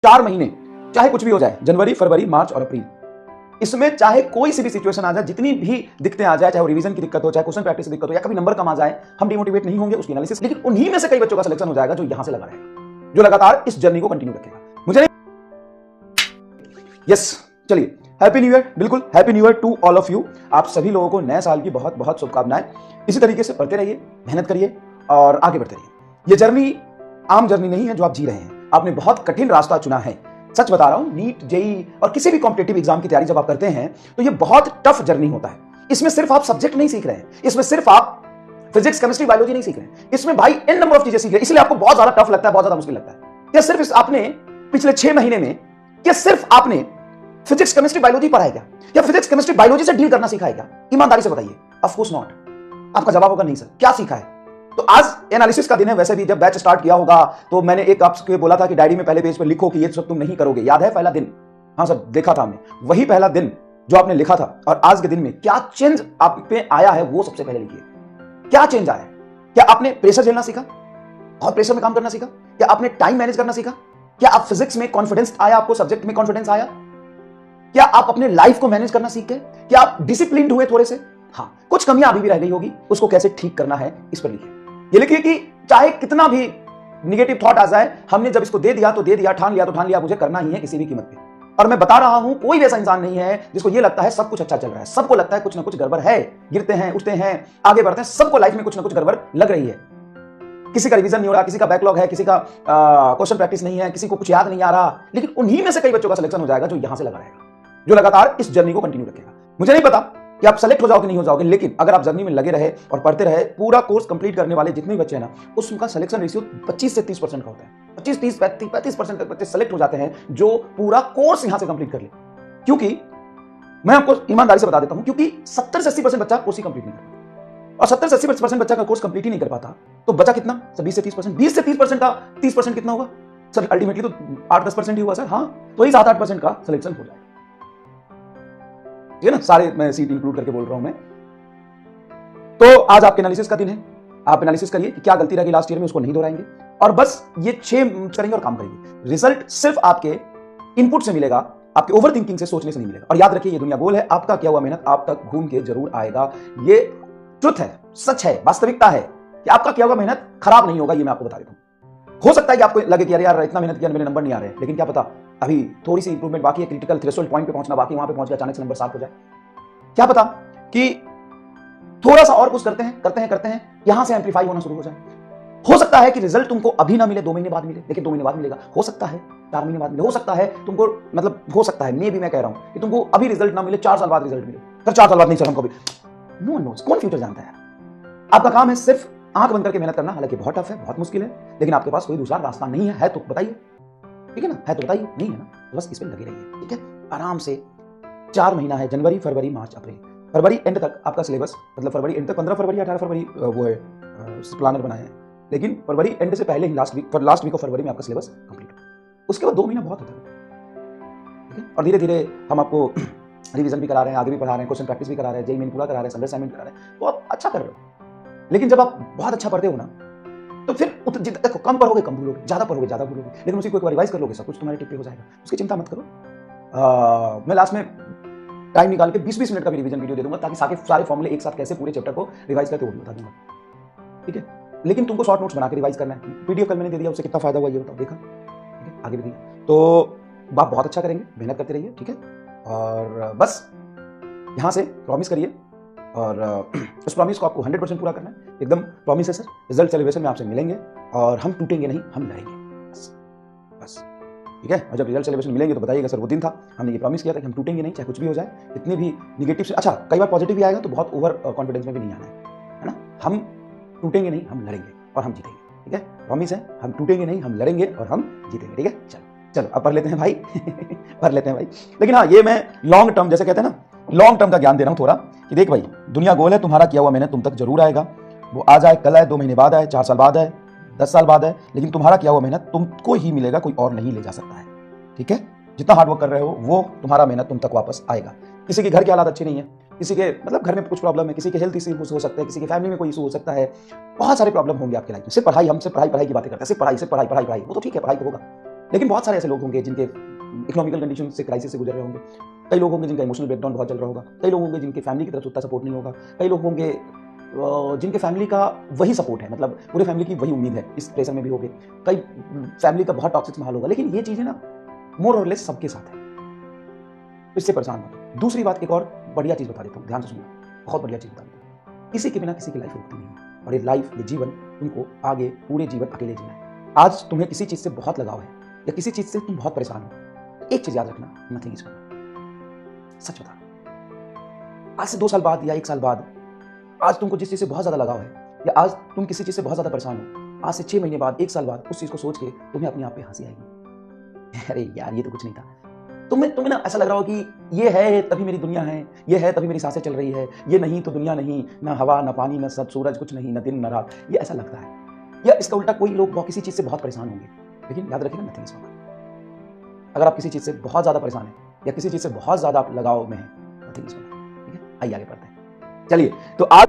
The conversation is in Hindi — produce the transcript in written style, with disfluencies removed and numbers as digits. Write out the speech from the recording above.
4 महीने चाहे कुछ भी हो जाए, जनवरी, फरवरी, मार्च और अप्रैल, इसमें चाहे कोई सी भी सिचुएशन आ जाए, जितनी भी दिक्कतें आ जाए, चाहे वो रिवीजन की दिक्कत हो, चाहे क्वेश्चन प्रैक्टिस की दिक्कत हो, या कभी नंबर कम आ जाए, हम डिमोटिवेट नहीं होंगे उसकी एनालिसिस, लेकिन उन्हीं में से कई बच्चों का सिलेक्शन हो जाएगा जो यहां से लगा रहेगा, जो लगातार इस जर्नी को कंटिन्यू रखेगा। मुझे नहीं यस चलिए, हैप्पी न्यू ईयर, बिल्कुल happy new year to all of you. आप सभी लोगों को नए साल की बहुत बहुत शुभकामनाएं। इसी तरीके से पढ़ते रहिए, मेहनत करिए और आगे बढ़ते रहिए। ये जर्नी आम जर्नी नहीं है जो आप जी रहे हैं, आपने बहुत कठिन रास्ता चुना है। सच बता रहा हूं, नीट, जेई और किसी भी कॉम्पिटेटिव एग्जाम की तैयारी जब आप करते हैं तो ये बहुत टफ जर्नी होता है। इसमें सिर्फ आप सब्जेक्ट नहीं सीख रहे हैं, इसमें सिर्फ आप फिजिक्स, केमिस्ट्री, बायोलॉजी नहीं सीख रहे हैं, इसमें भाई एन नंबर ऑफ चीजें सीख रहे हैं, इसलिए आपको बहुत ज्यादा टफ लगता है, बहुत ज्यादा मुश्किल लगता है। क्या सिर्फ आपने पिछले 6 महीने में क्या सिर्फ आपने फिजिक्स, केमिस्ट्री, बायोलॉजी पढ़ाई क्या, या फिजिक्स, केमिस्ट्री, बायोलॉजी से डील करना सीखा है क्या? ईमानदारी से बताइए। Of course not. आपका जवाब होगा नहीं सर। क्या सीखा है? तो आज एनालिसिस का दिन है। वैसे भी जब बैच स्टार्ट किया होगा तो मैंने एक आपसे बोला था कि डायरी में पहले पेज पर लिखो कि ये सब तुम नहीं करोगे। याद है पहला दिन? हाँ सर, देखा था हमने वही पहला दिन जो आपने लिखा था, और आज के दिन में क्या चेंज आप पे आया है वो सबसे पहले लिखिए। क्या चेंज आया है? क्या आपने प्रेशर झेलना सीखा, और प्रेशर में काम करना सीखा? क्या आपने टाइम मैनेज करना सीखा? क्या आप फिजिक्स में कॉन्फिडेंस आया, आपको सब्जेक्ट में कॉन्फिडेंस आया? क्या आप अपने लाइफ को मैनेज करना सीख गए? क्या आप डिसिप्लिन्ड हुए थोड़े से? हाँ, कुछ कमियां अभी भी रह गई होगी, उसको कैसे ठीक करना है इस पर लिखिए। ये लिखिए कि चाहे कितना भी निगेटिव थॉट आ जाए, हमने जब इसको दे दिया तो दे दिया, ठान लिया तो ठान लिया, मुझे करना ही है किसी भी कीमत पे। और मैं बता रहा हूं, कोई भी ऐसा इंसान नहीं है जिसको ये लगता है सब कुछ अच्छा चल रहा है। सबको लगता है कुछ ना कुछ गड़बड़ है। गिरते हैं, उठते हैं, आगे बढ़ते हैं, सबको लाइफ में कुछ ना कुछ गड़बड़ लग रही है। किसी का रिवीजन नहीं हो रहा, किसी का बैकलॉग है, किसी का क्वेश्चन प्रैक्टिस नहीं है, किसी को कुछ याद नहीं आ रहा, लेकिन उन्हीं में से कई बच्चों का सिलेक्शन हो जाएगा जो यहां से लगा रहेगा, जो लगातार इस जर्नी को कंटिन्यू रखेगा। मुझे नहीं पता कि आप सेलेक्ट हो जाओगे नहीं हो जाओगे, लेकिन अगर आप जर्नी में लगे रहे और पढ़ते रहे, पूरा कोर्स कंप्लीट करने वाले जितने भी बच्चे हैं ना, उसका सिलेक्शन रेशियो 25 से 30% का होता है। 25, 30, 35% तक बच्चे सेलेक्ट हो जाते हैं जो पूरा कोर्स यहां से कंप्लीट कर ले। क्योंकि मैं आपको ईमानदारी से बता देता हूं, क्योंकि 70 से 80% बच्चा कोर्स ही कंप्लीट नहीं कर पाता, और 70 से 80% बच्चा का कोर्स कंप्लीट ही नहीं कर पाता, तो बचा कितना? 20 से 30%। 20 से 30% का 30% कितना होगा सर? अल्टीमेटली तो 8-10% ही हुआ सर। हाँ, तो ही 7-8% का सिलेक्शन हो जाएगा, ठीक है ना? सारे मैं सीट इंक्लूड करके बोल रहा हूं मैं। तो आज आपके एनालिसिस का दिन है। आप एनालिसिस करिए कि क्या गलती रह गई लास्ट ईयर में, उसको नहीं दोहराएंगे, और बस ये 6 करेंगे और काम करेंगे। रिजल्ट सिर्फ आपके इनपुट से मिलेगा, आपके ओवर थिंकिंग से, सोचने से नहीं मिलेगा। और याद रखिए, ये दुनिया गोल है, आपका किया हुआ मेहनत आप तक घूम के जरूर आएगा। ये ट्रुथ है, सच है, वास्तविकता है कि आपका किया हुआ मेहनत खराब नहीं होगा। ये मैं आपको बता देता हूं। हो सकता है कि आपको लगे कि अरे यार इतना मेहनत किया, मेरे नंबर नहीं आ रहे, लेकिन क्या पता अभी थोड़ी सी इंप्रूवमेंट बाकी है, क्रिटिकल थ्रेशोल्ड पॉइंट पे पहुंचना बाकी, वहां पे पहुंच गया, अचानक से नंबर 7 हो जाए। क्या पता कि थोड़ा सा और कुछ करते हैं यहां से एम्पलीफाई होना शुरू हो जाए। हो सकता है कि रिजल्ट तुमको अभी ना मिले, 2 महीने बाद मिले, लेकिन 2 महीने बाद मिलेगा। हो सकता है 4 महीने बाद मिले, हो सकता है तुमको, मतलब हो सकता है, मे भी मैं कह रहा हूं कि तुमको अभी रिजल्ट ना मिले, 4 साल बाद रिजल्ट मिले। सर 4 साल बाद नहीं सर, हमको भी नो नोस, कौन फ्यूचर जानता है? आपका काम है सिर्फ आंख बंद करके मेहनत करना। हालांकि बहुत टफ है, बहुत मुश्किल है, लेकिन आपके पास कोई दूसरा रास्ता नहीं है तो बताइए, ठीक है ना? है तो बताइए, नहीं है ना तो बस इस पर लगे रहिए, ठीक है? आराम से 4 महीना है, जनवरी, फरवरी, मार्च, अप्रैल। फरवरी एंड तक आपका सिलेबस, मतलब फरवरी एंड तक 15 फरवरी, 18 फरवरी वो है प्लानर बनाया है, लेकिन फरवरी एंड से पहले ही लास्ट वीक ऑफ फरवरी में आपका सिलेबस कंप्लीट हो। उसके बाद 2 महीना बहुत होता है, ठीक है? और धीरे धीरे हम आपको रिवीजन भी करा रहे हैं, आगे भी पढ़ा रहे हैं, क्वेश्चन प्रैक्टिस भी करा रहे हैं, जेईई मेन पूरा करा रहे हैं, संडे असाइनमेंट करा रहे हैं, तो आप अच्छा कर रहे हो। लेकिन जब आप बहुत अच्छा पढ़ते हो ना, तो फिर देखो, कम पढ़ोगे कम भूलोगे, ज्यादा पढ़ोगे ज्यादा भूलोगे, लेकिन उसी को एक बार रिवाइज कर लोगे, सब कुछ तुम्हारे टिक पे हो जाएगा। उसकी चिंता मत करो। मैं लास्ट में टाइम निकाल के 20-20 मिनट का भी रिवीजन वीडियो दे दूंगा, ताकि सारे फॉर्मूले एक साथ कैसे पूरे चैप्टर को रिवाइज करके वो भी बता दूंगा, ठीक है? लेकिन तुमको शॉर्ट नोट्स बना के रिवाइज करना है। पीडीएफ कल मैंने दे दिया, उससे कितना फायदा हुआ ये बताओ, देखा? ठीक है, आगे भी दिया। तो आप बहुत अच्छा करेंगे, मेहनत करते रहिए, ठीक है? और बस यहां से प्रॉमिस करिए, और उस प्रॉमिस को आपको 100% पूरा करना है। एकदम प्रॉमिस है सर। रिजल्ट सेलिब्रेशन में आपसे मिलेंगे और हम टूटेंगे नहीं, हम लड़ेंगे, बस, ठीक है? और जब रिजल्ट सेलिब्रेशन मिलेंगे तो बताइएगा सर वो दिन था, हमने ये प्रॉमिस किया था कि हम टूटेंगे नहीं, चाहे कुछ भी हो जाए, इतनी भी निगेटिव से, अच्छा कई बार पॉजिटिव भी आएगा तो बहुत ओवर कॉन्फिडेंस में भी नहीं आना है ना? हम टूटेंगे नहीं, हम लड़ेंगे और हम जीतेंगे, ठीक है? प्रॉमिस है, हम टूटेंगे नहीं, हम लड़ेंगे और हम जीतेंगे, ठीक है? चलो अब पढ़ लेते हैं भाई पढ़ लेते हैं भाई। लेकिन हाँ, ये मैं लॉन्ग टर्म, जैसे कहते हैं ना, लॉन्ग टर्म का ज्ञान दे रहा हूं थोड़ा, कि देख भाई, दुनिया गोल है, तुम्हारा किया हुआ मेहनत तुम तक जरूर आएगा। वो आज आए, कल आए, 2 महीने बाद आए, 4 साल बाद आए, 10 साल बाद आए, लेकिन तुम्हारा किया हुआ मेहनत तुमको ही मिलेगा, कोई और नहीं ले जा सकता है, ठीक है? जितना हार्डवर्क कर रहे हो वो तुम्हारा मेहनत तुम तक वापस आएगा। किसी के घर की हालात अच्छी नहीं है, किसी के मतलब घर में कुछ प्रॉब्लम है, किसी के हेल्थ इशू हो सकता है, किसी के फैमिली में कोई इशू हो सकता है, बहुत सारे प्रॉब्लम होंगे आपके लाइफ में। सिर्फ पढ़ाई, हम सिर्फ पढ़ाई की बातें करते हैं, सिर्फ पढ़ाई, वो तो ठीक है, पढ़ाई तो होगा, लेकिन बहुत सारे ऐसे लोग होंगे जिनके इकोनॉमिकल कंडीशन से, क्राइसिस से गुजर रहे होंगे। कई लोग होंगे जिनका इमोशनल ब्रेकडाउन बहुत चल रहा होगा। कई लोग होंगे जिनके फैमिली की तरफ से उतना सपोर्ट नहीं होगा। कई लोग होंगे जिनके फैमिली का वही सपोर्ट है, मतलब पूरे फैमिली की वही उम्मीद है, इस प्रेशर में भी होंगे। कई फैमिली का बहुत टॉक्सिक माहौल होगा। लेकिन ये चीजें ना मोर और लेस सबके साथ है, इससे परेशान मत हो। दूसरी बात, एक और बढ़िया चीज बता देता हूँ, ध्यान से सुनना, बहुत बढ़िया चीज बता देता हूँ। किसी के बिना किसी की लाइफ रुकती नहीं है, और ये लाइफ, ये जीवन तुमको आगे पूरे जीवन अकेले जीना है। आज तुम्हें किसी चीज से बहुत लगाव है या किसी चीज से तुम बहुत परेशान हो, तो एक चीज याद रखना, नथिंग इज परमानेंट। सच बता, आज से 2 साल बाद या 1 साल बाद, आज तुमको जिस चीज से बहुत ज्यादा लगाव है या आज तुम किसी चीज से बहुत ज्यादा परेशान हो, आज से 6 महीने बाद, 1 साल बाद उस चीज को सोच के तुम्हें अपने आप पे हंसी आएगी। अरे यार, ये तो कुछ नहीं था। तुम्हें ना ऐसा लग रहा हो कि ये है तभी मेरी दुनिया है, ये है तभी मेरी सांसें चल रही है, ये नहीं तो दुनिया नहीं, ना हवा ना पानी ना सूरज, कुछ नहीं, ना दिन ना रात, ये ऐसा लगता है। या इसका उल्टा, कोई लोग किसी चीज से बहुत परेशान होंगे, लेकिन याद रखिए ना, नथिंग इज परमानेंट। अगर आप किसी चीज से बहुत ज्यादा परेशान है या किसी चीज से बहुत ज्यादा आप लगाव में है, नथिंग इज परमानेंट। ठीक है, आइए आगे बढ़ते हैं। चलिए, तो आज